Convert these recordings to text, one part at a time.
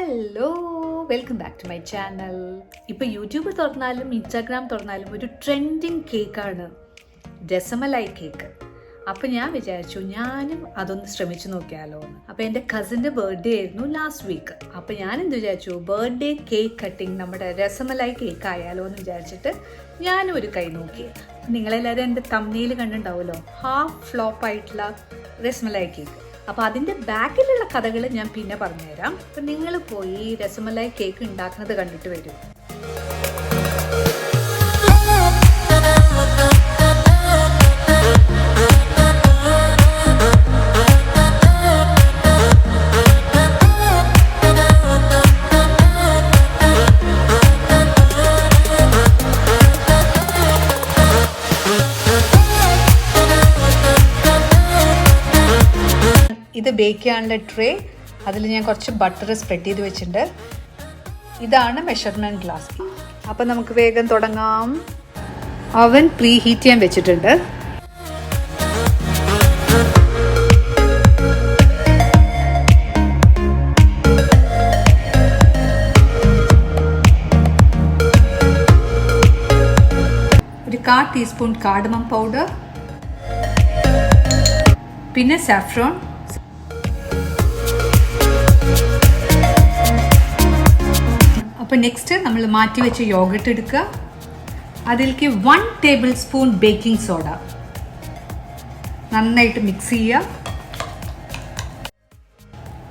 Hello, welcome back to my channel. ഇപ്പോൾ YouTube തുറന്നാലും Instagram തുറന്നാലും ഒരു ട്രെൻഡിങ് കേക്കാണ് രസമലൈ കേക്ക്. അപ്പോൾ ഞാൻ വിചാരിച്ചു ഞാനും അതൊന്ന് ശ്രമിച്ചു നോക്കിയാലോ എന്ന്. അപ്പോൾ എൻ്റെ കസിൻ്റെ ബർത്ത്ഡേ ആയിരുന്നു ലാസ്റ്റ് വീക്ക്. അപ്പോൾ ഞാൻ എന്ത് വിചാരിച്ചു, ബർത്ത്ഡേ കേക്ക് കട്ടിങ് നമ്മുടെ രസമലൈ കേക്ക് ആയാലോ എന്ന് വിചാരിച്ചിട്ട് ഞാനും ഒരു കൈ നോക്കി. നിങ്ങളെല്ലാവരും എൻ്റെ തമ്മിൽ കണ്ടിട്ടുണ്ടാവുമല്ലോ, ഹാഫ് ഫ്ലോപ്പ് ആയിട്ടുള്ള രസമലൈ കേക്ക്. അപ്പോൾ അതിൻ്റെ ബാക്കിലുള്ള കഥകൾ ഞാൻ പിന്നെ പറഞ്ഞുതരാം. അപ്പം നിങ്ങൾ പോയി രസമലൈ കേക്ക് ഉണ്ടാക്കുന്നത് കണ്ടിട്ട് വരും. ഇത് ബേക്ക് ചെയ്യാനുള്ള ട്രേ, അതിൽ ഞാൻ കുറച്ച് ബട്ടർ സ്പ്രെഡ് ചെയ്ത് വെച്ചിട്ടുണ്ട്. ഇതാണ് മെഷർമെൻറ്റ് ഗ്ലാസ്. അപ്പം നമുക്ക് വേഗം തുടങ്ങാം. അവൻ പ്രീ ഹീറ്റ് ചെയ്യാൻ വെച്ചിട്ടുണ്ട്. ഒരു 1/4 ടീസ്പൂൺ കാർഡമം പൗഡർ, പിന്നെ സാഫ്രോൺ. അപ്പോൾ നെക്സ്റ്റ് നമ്മൾ മാറ്റി വെച്ച യോഗട്ട് എടുക്കുക. അതിലേക്ക് 1 ടേബിൾ സ്പൂൺ ബേക്കിംഗ് സോഡ നന്നായിട്ട് മിക്സ് ചെയ്യുക.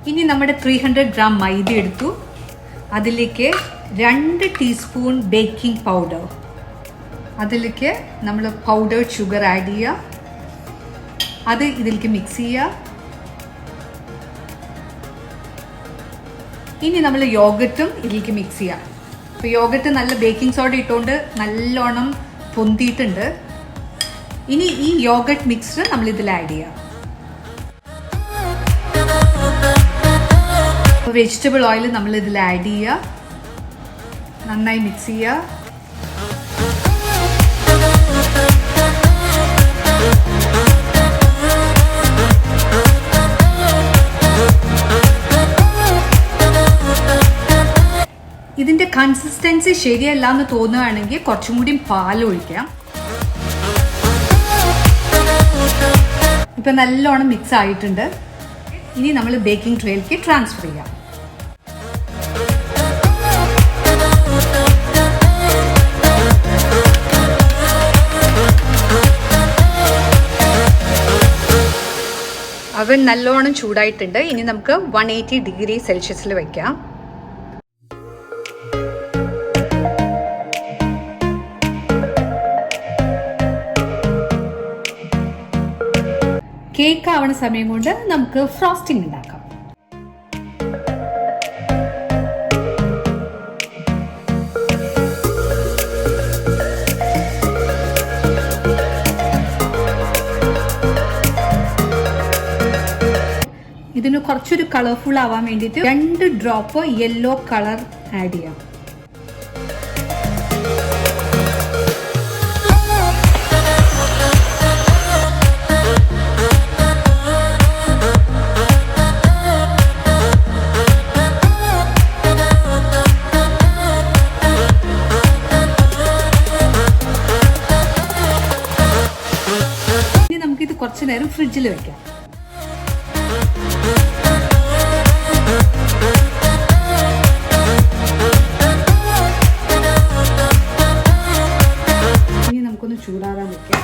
ഇനി നമ്മുടെ 300 ഗ്രാം മൈദ എടുത്തു. അതിലേക്ക് 2 ടീസ്പൂൺ ബേക്കിംഗ് പൗഡർ, അതിലേക്ക് നമ്മൾ പൗഡേർഡ് ഷുഗർ ആഡ് ചെയ്യുക. അത് ഇതിലേക്ക് മിക്സ് ചെയ്യുക. ഇനി നമ്മൾ യോഗട്ടും ഇതിലേക്ക് മിക്സ് ചെയ്യാം. അപ്പോൾ യോഗട്ട് നല്ല ബേക്കിംഗ് സോഡ ഇട്ടുകൊണ്ട് നല്ലോണം പൊന്തിയിട്ടുണ്ട്. ഇനി ഈ യോഗട്ട് മിക്സ്ചർ നമ്മൾ ഇതിൽ ആഡ് ചെയ്യാം. അപ്പോൾ വെജിറ്റബിൾ ഓയിൽ നമ്മൾ ഇതിൽ ആഡ് ചെയ്യുക. നന്നായി മിക്സ് ചെയ്യുക. ഇതിൻ്റെ കൺസിസ്റ്റൻസി ശരിയല്ല എന്ന് തോന്നുകയാണെങ്കിൽ കുറച്ചും കൂടി പാൽ ഒഴിക്കാം. ഇപ്പം നല്ലോണം മിക്സ് ആയിട്ടുണ്ട്. ഇനി നമ്മൾ ബേക്കിംഗ് ട്രേയിലേക്ക് ട്രാൻസ്ഫർ ചെയ്യാം. അവൻ നല്ലോണം ചൂടായിട്ടുണ്ട്. ഇനി നമുക്ക് 180 ഡിഗ്രി സെൽഷ്യസിൽ വയ്ക്കാം. കേക്ക് ആവണ സമയം കൊണ്ട് നമുക്ക് ഫ്രോസ്റ്റിംഗ് ഉണ്ടാക്കാം. ഇതിന് കുറച്ചൊരു കളർഫുൾ ആവാൻ വേണ്ടിയിട്ട് 2 ഡ്രോപ്പ് യെല്ലോ കളർ ആഡ് ചെയ്യാം. നമുക്കിത് കുറച്ചു നേരം ഫ്രിഡ്ജിൽ വെക്കാം. ഇനി നമുക്കൊന്ന് ചൂടാകാൻ വെക്കാം.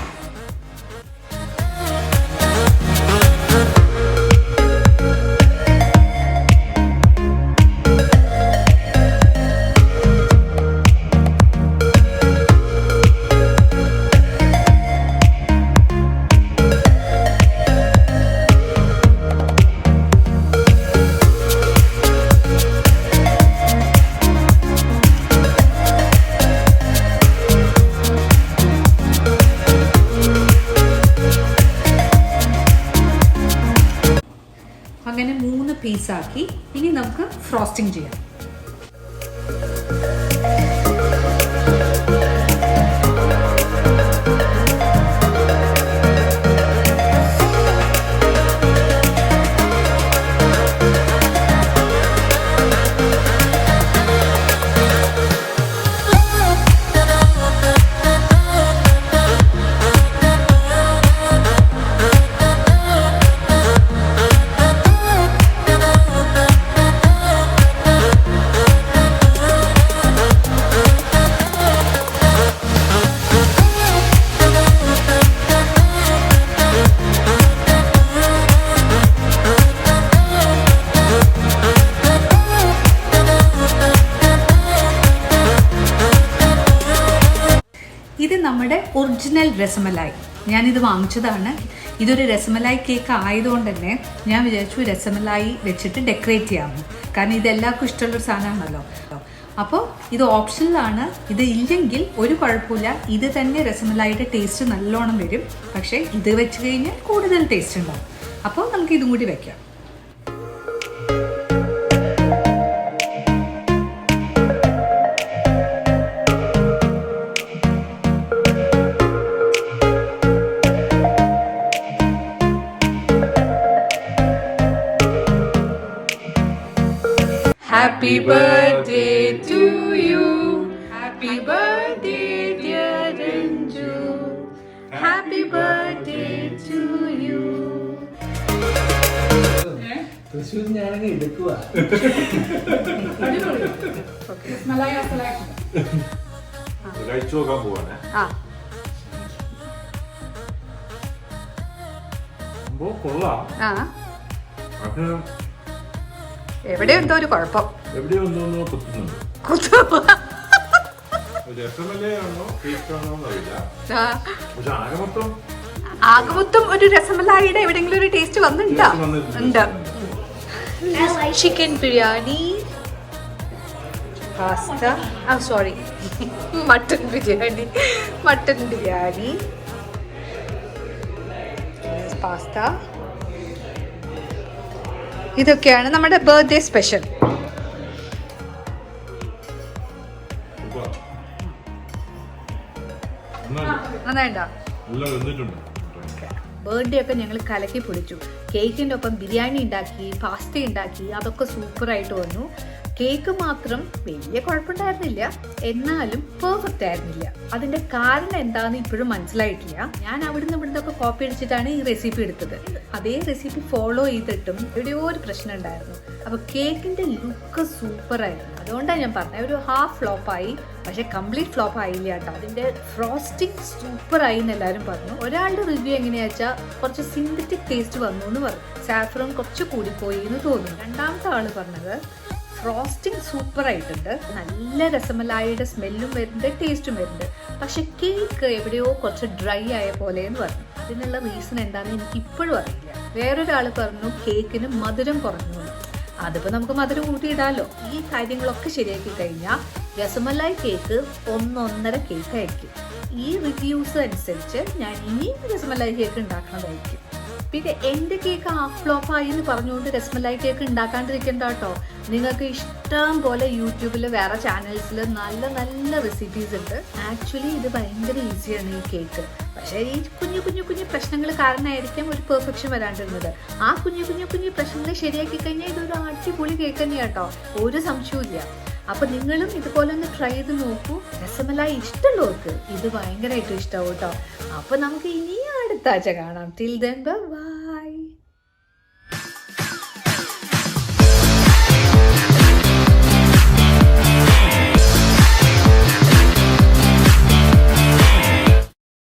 അങ്ങനെ 3 പീസാക്കി. ഇനി നമുക്ക് ഫ്രോസ്റ്റിംഗ് ചെയ്യാം. ഒറിജിനൽ രസമലായി. ഞാനിത് വാങ്ങിച്ചതാണ്. ഇതൊരു രസമലായി കേക്ക് ആയതുകൊണ്ട് തന്നെ ഞാൻ വിചാരിച്ചു രസമലായി വെച്ചിട്ട് ഡെക്കറേറ്റ് ചെയ്യാമെന്ന്. കാരണം ഇത് എല്ലാവർക്കും ഇഷ്ടമുള്ളൊരു സാധനമാണല്ലോ. അപ്പോൾ ഇത് ഓപ്ഷനിലാണ്. ഇത് ഇല്ലെങ്കിൽ ഒരു കുഴപ്പമില്ല. ഇത് തന്നെ രസമലായിയുടെ ടേസ്റ്റ് നല്ലോണം വരും. പക്ഷേ ഇത് വെച്ച് കഴിഞ്ഞാൽ കൂടുതൽ ടേസ്റ്റ് ഉണ്ടാവും. അപ്പോൾ നമുക്ക് ഇതും കൂടി വെക്കാം. Happy birthday to you. Happy birthday dear Ranju. Happy birthday to you. Thrissur ഞാനങ്ങ് എടുക്കുക. കഴിച്ചു നോക്കാൻ പോവാണ്. കൊള്ളാം. എവിടെ എന്തോ ഒരു കുഴപ്പം. എവിടെയോ ഒന്നോ കുത്തുന്നുണ്ട്. രസമലയാണോ കേക്കാണോ അറിയില്ല. പക്ഷെ ആകമൊത്തം ഒരു രസമലായിയുടെ എവിടെയെങ്കിലും ഒരു ടേസ്റ്റ് വന്നിട്ടുണ്ടോ? Chicken biryani, pasta, sorry mutton biryani, pasta. ഇതൊക്കെയാണ് നമ്മുടെ ബർത്ത്ഡേ സ്പെഷ്യൽ. നന്നായിട്ടോ? ബർത്ത്ഡേ ഒക്കെ ഞങ്ങൾ കലക്കി പൊളിച്ചു. കേക്കിൻ്റെ ഒപ്പം ബിരിയാണി ഉണ്ടാക്കി, പാസ്ത ഉണ്ടാക്കി, അതൊക്കെ സൂപ്പറായിട്ട് വന്നു. കേക്ക് മാത്രം വലിയ കുഴപ്പമുണ്ടായിരുന്നില്ല, എന്നാലും പെർഫെക്റ്റ് ആയിരുന്നില്ല. അതിൻ്റെ കാരണം എന്താണെന്ന് ഇപ്പോഴും മനസ്സിലായിട്ടില്ല. ഞാൻ അവിടുന്ന് ഇവിടുന്നൊക്കെ കോപ്പി അടിച്ചിട്ടാണ് ഈ റെസിപ്പി എടുത്തത്. അതേ റെസിപ്പി ഫോളോ ചെയ്തിട്ടും എവിടെയോ ഒരു പ്രശ്നം ഉണ്ടായിരുന്നു. അപ്പോൾ കേക്കിൻ്റെ ലുക്ക് സൂപ്പറായിരുന്നു. അതുകൊണ്ടാണ് ഞാൻ പറഞ്ഞത് ഒരു ഹാഫ് ഫ്ലോപ്പായി, പക്ഷെ കംപ്ലീറ്റ് ഫ്ലോപ്പ് ആയില്ല കേട്ടോ. അതിൻ്റെ ഫ്രോസ്റ്റിംഗ് സൂപ്പറായി എന്ന് എല്ലാവരും പറഞ്ഞു. ഒരാളുടെ റിവ്യൂ എങ്ങനെയാ വെച്ചാൽ കുറച്ച് സിന്തറ്റിക് ടേസ്റ്റ് വന്നു എന്ന് പറഞ്ഞു. സാഫ്രോൺ കുറച്ച് കൂടിപ്പോയി എന്ന് തോന്നുന്നു. രണ്ടാമത്തെ ആള് പറഞ്ഞത് ഫ്രോസ്റ്റിംഗ് സൂപ്പറായിട്ടുണ്ട്, നല്ല രസമലായിയുടെ സ്മെല്ലും വരുന്നുണ്ട്, ടേസ്റ്റും വരുന്നുണ്ട്. പക്ഷെ കേക്ക് എവിടെയോ കുറച്ച് ഡ്രൈ ആയ പോലെ എന്ന് പറഞ്ഞു. അതിനുള്ള റീസൺ എന്താണെന്ന് എനിക്ക് ഇപ്പോഴും അറിയില്ല. വേറൊരാൾ പറഞ്ഞു കേക്കിന് മധുരം കുറഞ്ഞു. അതിപ്പോൾ നമുക്ക് മധുരം കൂട്ടിയിടാമല്ലോ. ഈ കാര്യങ്ങളൊക്കെ ശരിയാക്കി കഴിഞ്ഞാൽ രസമലായി കേക്ക് 1.5 കേക്കായിരിക്കും. ഈ റിവ്യൂസ് അനുസരിച്ച് ഞാൻ ഇനിയും രസമലായി കേക്ക് ഉണ്ടാക്കുന്നതായിരിക്കും. പിന്നെ എൻ്റെ കേക്ക് ഹാഫ് ഫ്ലോപ്പായി എന്ന് പറഞ്ഞുകൊണ്ട് രസമലായി കേക്ക് ഉണ്ടാക്കാണ്ടിരിക്കേണ്ട കേട്ടോ. നിങ്ങൾക്ക് ഇഷ്ടം പോലെ യൂട്യൂബിൽ വേറെ ചാനൽസിൽ നല്ല നല്ല റെസിപ്പീസ് ഉണ്ട്. ആക്ച്വലി ഇത് ഭയങ്കര ഈസിയാണ് ഈ കേക്ക്. പക്ഷേ ഈ കുഞ്ഞു പ്രശ്നങ്ങൾ കാരണമായിരിക്കാം ഒരു പെർഫെക്ഷൻ വരാണ്ടിരുന്നത്. ആ കുഞ്ഞു പ്രശ്നങ്ങൾ ശരിയാക്കി കഴിഞ്ഞാൽ ഇതൊരു അടിപൊളി കേക്ക് തന്നെയാണ് കേട്ടോ, ഒരു സംശയവും. അപ്പൊ നിങ്ങളും ഇതുപോലെ ഒന്ന് ട്രൈ ചെയ്ത് നോക്കൂ. രസമലായി ഇഷ്ടമുള്ളവർക്ക് ഇത് ഭയങ്കരമായിട്ട് ഇഷ്ടമാവും കേട്ടോ. അപ്പൊ നമുക്ക് ഇനി അടുത്ത ആഴ്ച കാണാം. Till then bye.